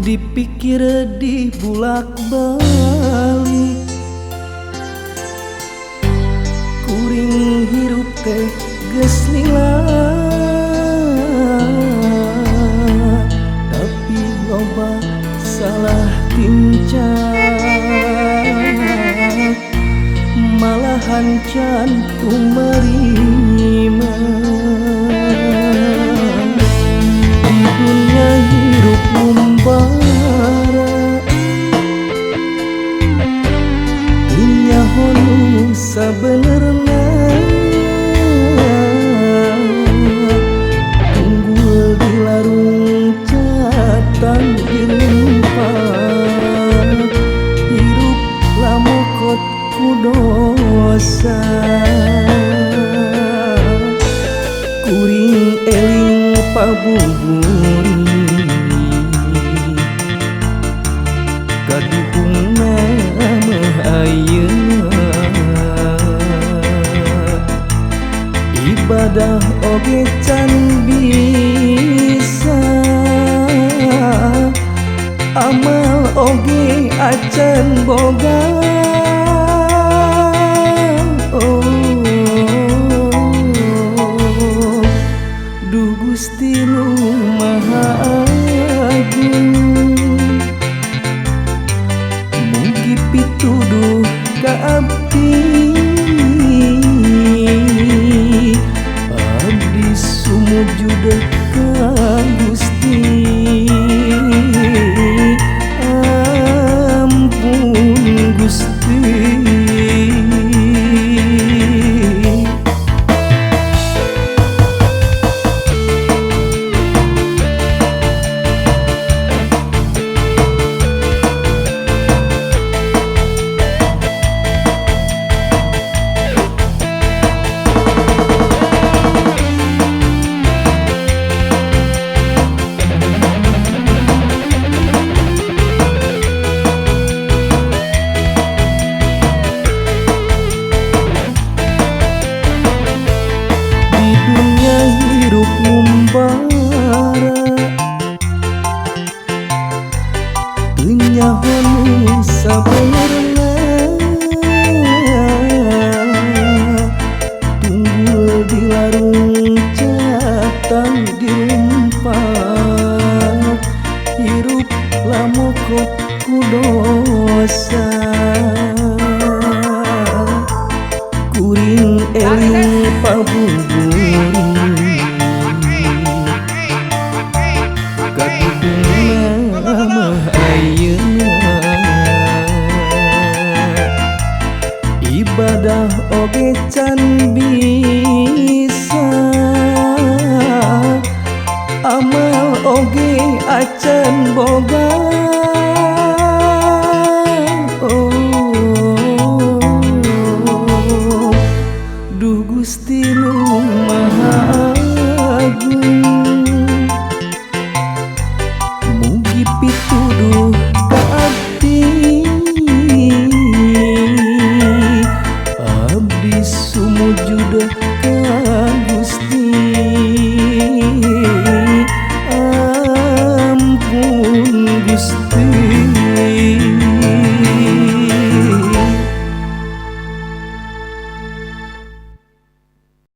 Dipikir di bulak balik kuring hirup teh geus lila, tapi loba salah tincak malahan jantung merima. Di dunia hirup ngumbara nyaho nu sabenerna, unggul di larung catang dirempat, hirup lamukot ku dosa. Kuring eling pabuburi kaduhungna mah ayeuna, ibadah oge can bisa, amal oge acan boga. Duh Gusti nu Maha Agung, mugi pituduh ka abdi, abdi sumujud ka Gusti. Ampun Gusti. Hirup ngumbara teu nyaho nu sabenerna, tunggul di larung catang dirempat, hirup lamukot ku dosa.